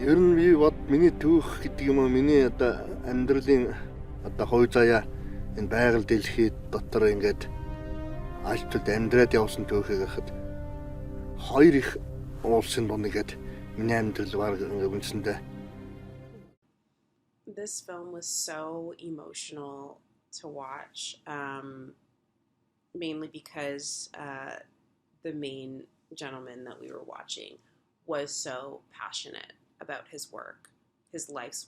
Ер нь би бод миний түүх гэдэг юм уу, миний одоо амьдралын одоо хувь заяа энэ байгаль дэлхий дотор ингээд альтууд амьдраад явсан түүхийг хахад хоёр их уулсын дунд ингээд миний амьдрал баг ингээд үндсэндээ. This film was so emotional to watch, mainly because the main gentleman that we were watching was so passionate about his work, his life's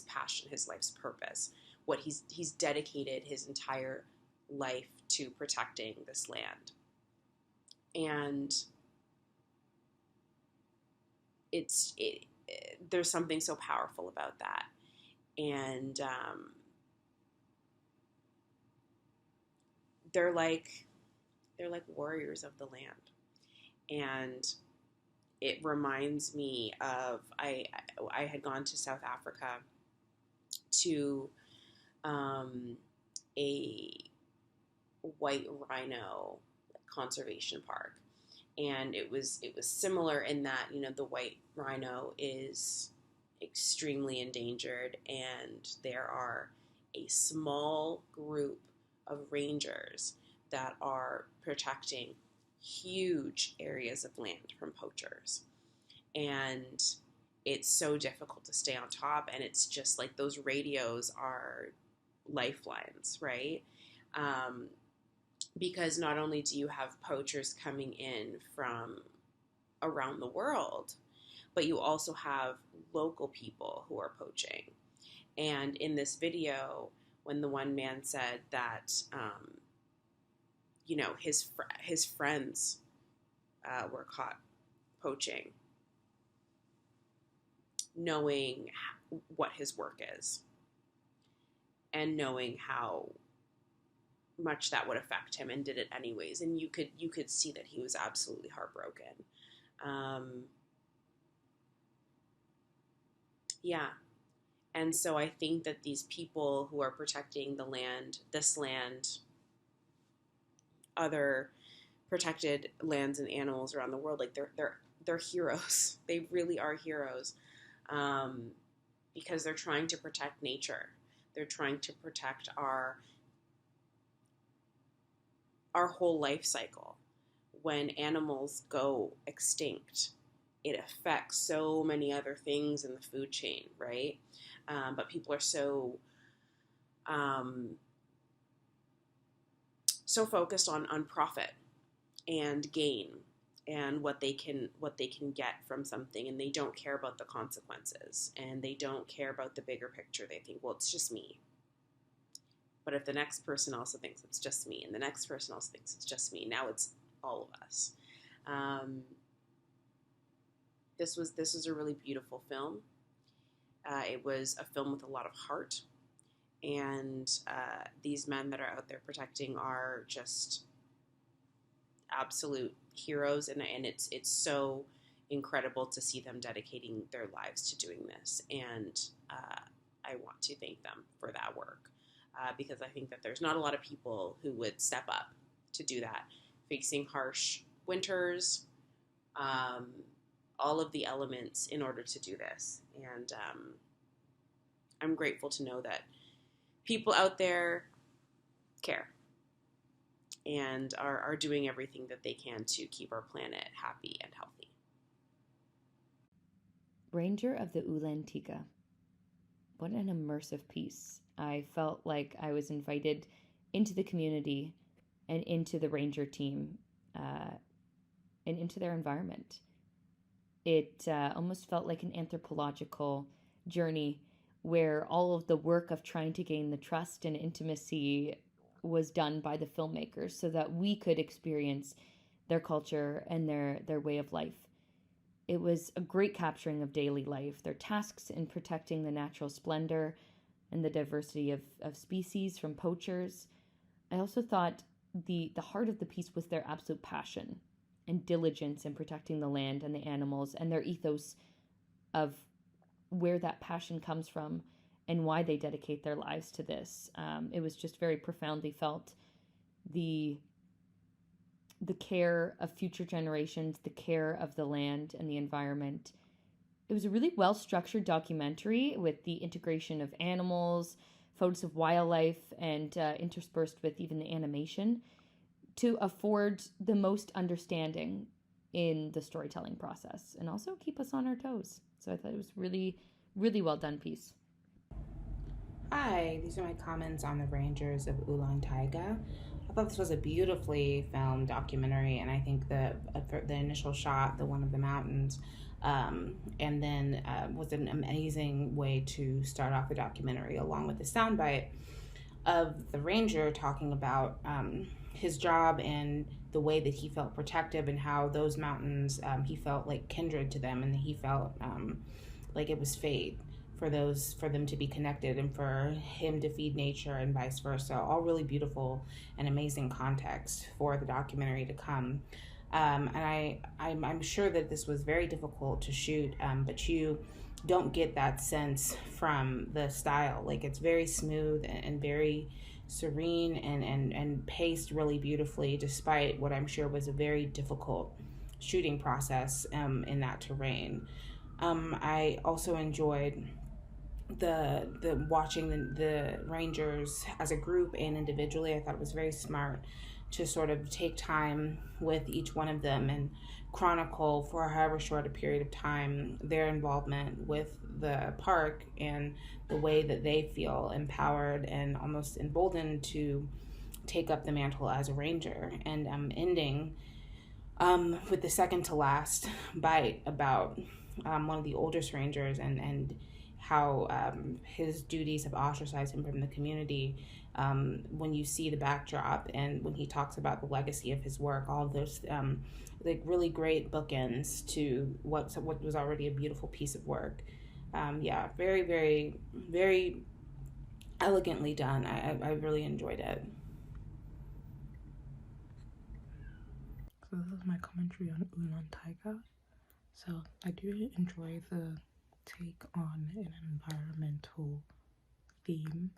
passion, his life's purpose, what he's dedicated his entire life to protecting this land. And there's something so powerful about that. And they're like warriors of the land. And it reminds me of I had gone to South Africa to a white rhino conservation park, and it was similar in that, you know, the white rhino is extremely endangered, and there are a small group of rangers that are protecting huge areas of land from poachers. And it's so difficult to stay on top, and it's just like those radios are lifelines, right? Because not only do you have poachers coming in from around the world, but you also have local people who are poaching. And in this video, when the one man said that, you know, his friends were caught poaching, knowing what his work is and knowing how much that would affect him, and did it anyways. And you could see that he was absolutely heartbroken. Yeah. And so I think that these people who are protecting the land, this land, other protected lands and animals around the world, like they're heroes. They really are heroes, because they're trying to protect nature. They're trying to protect our whole life cycle. When animals go extinct, it affects so many other things in the food chain, right? But people are so focused on profit and gain and what they can get from something, and they don't care about the consequences, and they don't care about the bigger picture. They think, well, it's just me. But if the next person also thinks it's just me, and the next person also thinks it's just me, now it's all of us. This was a really beautiful film. It was a film with a lot of heart, and these men that are out there protecting are just absolute heroes, and it's so incredible to see them dedicating their lives to doing this, and I want to thank them for that work, because I think that there's not a lot of people who would step up to do that, facing harsh winters, all of the elements in order to do this. And I'm grateful to know that people out there care and are doing everything that they can to keep our planet happy and healthy. Ranger of the Ulaan Taiga. What an immersive piece. I felt like I was invited into the community and into the ranger team, and into their environment. It almost felt like an anthropological journey where all of the work of trying to gain the trust and intimacy was done by the filmmakers so that we could experience their culture and their way of life. It was a great capturing of daily life, their tasks in protecting the natural splendor and the diversity of species from poachers. I also thought the heart of the piece was their absolute passion and diligence in protecting the land and the animals, and their ethos of where that passion comes from and why they dedicate their lives to this. It was just very profoundly felt. The care of future generations, the care of the land and the environment, It was a really well-structured documentary with the integration of animals, photos of wildlife, and interspersed with even the animation to afford the most understanding in the storytelling process and also keep us on our toes. So I thought it was really, really well done piece. Hi, these are my comments on the Rangers of Ulaan Taiga. I thought this was a beautifully filmed documentary, and I think the initial shot, the one of the mountains, and then was an amazing way to start off the documentary, along with the soundbite of the ranger talking about his job and the way that he felt protective and how those mountains, he felt like kindred to them, and he felt like it was fate for them to be connected and for him to feed nature and vice versa. All really beautiful and amazing context for the documentary to come. And I'm sure that this was very difficult to shoot, but you don't get that sense from the style. Like, it's very smooth and very serene and paced really beautifully, despite what I'm sure was a very difficult shooting process in that terrain. I also enjoyed the watching the Rangers as a group and individually. I thought it was very smart to sort of take time with each one of them and chronicle for however short a period of time their involvement with the park and the way that they feel empowered and almost emboldened to take up the mantle as a ranger. And ending with the second to last bite about one of the oldest rangers and how his duties have ostracized him from the community. When you see the backdrop and when he talks about the legacy of his work, all of those like really great bookends to what was already a beautiful piece of work. Yeah, very, very, very elegantly done. I really enjoyed it. So this is my commentary on Ulaan Taiga. So I do enjoy the take on an environmental theme,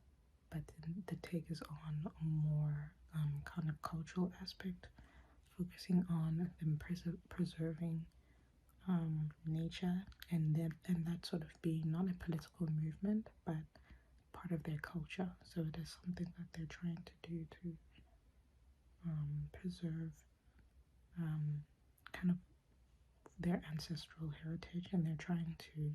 but then the take is on a more kind of cultural aspect, focusing on them preserving nature and that sort of being not a political movement, but part of their culture. So it is something that they're trying to do to preserve kind of their ancestral heritage, and they're trying to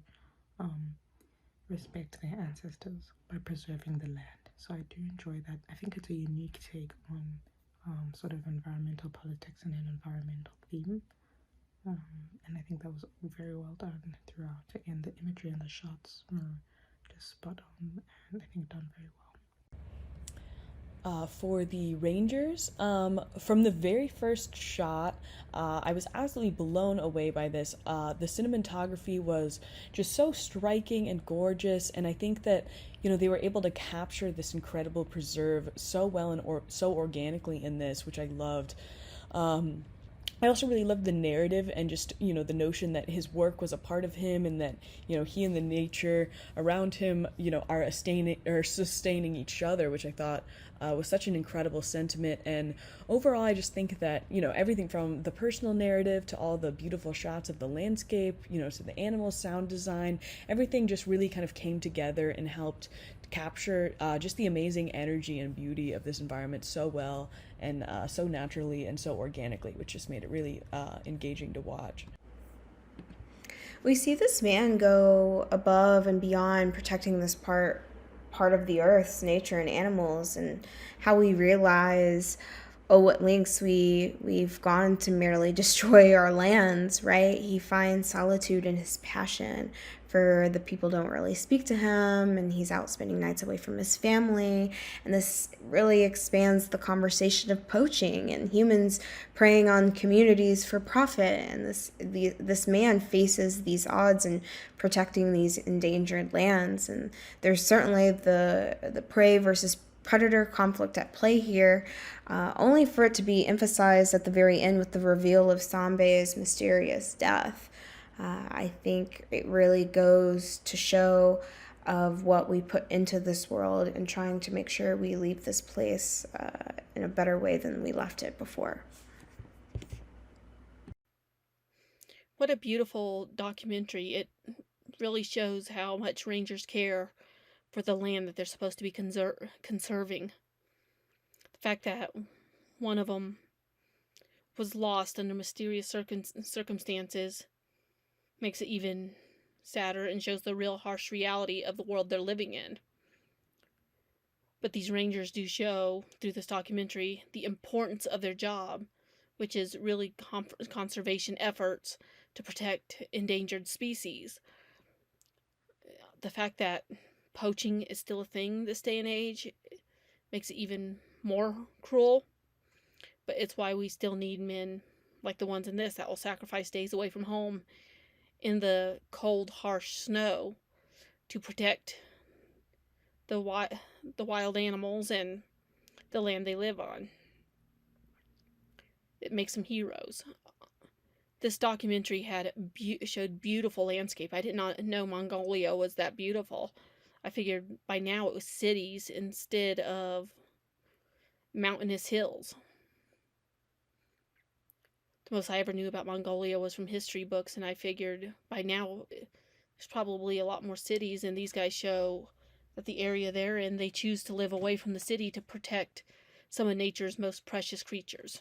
respect their ancestors by preserving the land. So I do enjoy that. I think it's a unique take on sort of environmental politics and an environmental theme. And I think that was very well done throughout. Again, the imagery and the shots were just spot on, and I think done very well. For the Rangers, from the very first shot, I was absolutely blown away by this. The cinematography was just so striking and gorgeous, and I think that, you know, they were able to capture this incredible preserve so well and so organically in this, which I loved. I also really loved the narrative and just, you know, the notion that his work was a part of him and that, you know, he and the nature around him, you know, are sustaining each other, which I thought was such an incredible sentiment. And overall, I just think that, you know, everything from the personal narrative to all the beautiful shots of the landscape, you know, to the animal sound design, everything just really kind of came together and helped capture just the amazing energy and beauty of this environment so well and so naturally and so organically, which just made it really engaging to watch. We see this man go above and beyond protecting this part of the earth's nature and animals, and how we realize what lengths we've gone to merely destroy our lands, right? He finds solitude in his passion for the people don't really speak to him, and he's out spending nights away from his family. And this really expands the conversation of poaching and humans preying on communities for profit. And this man faces these odds in protecting these endangered lands. And there's certainly the prey versus predator conflict at play here, only for it to be emphasized at the very end with the reveal of Sambe's mysterious death. I think it really goes to show of what we put into this world and trying to make sure we leave this place in a better way than we left it before. What a beautiful documentary. really shows how much rangers care for the land that they're supposed to be conserving. The fact that one of them was lost under mysterious circumstances makes it even sadder and shows the real harsh reality of the world they're living in. But these rangers do show, through this documentary, the importance of their job, which is really conservation efforts to protect endangered species. The fact that poaching is still a thing this day and age makes it even more cruel, but it's why we still need men like the ones in this that will sacrifice days away from home in the cold, harsh snow to protect the wild animals and the land they live on. It makes them heroes. This documentary showed beautiful landscape. I did not know Mongolia was that beautiful. I figured by now it was cities instead of mountainous hills. The most I ever knew about Mongolia was from history books, and I figured by now there's probably a lot more cities, and these guys show that the area they're in, they choose to live away from the city to protect some of nature's most precious creatures.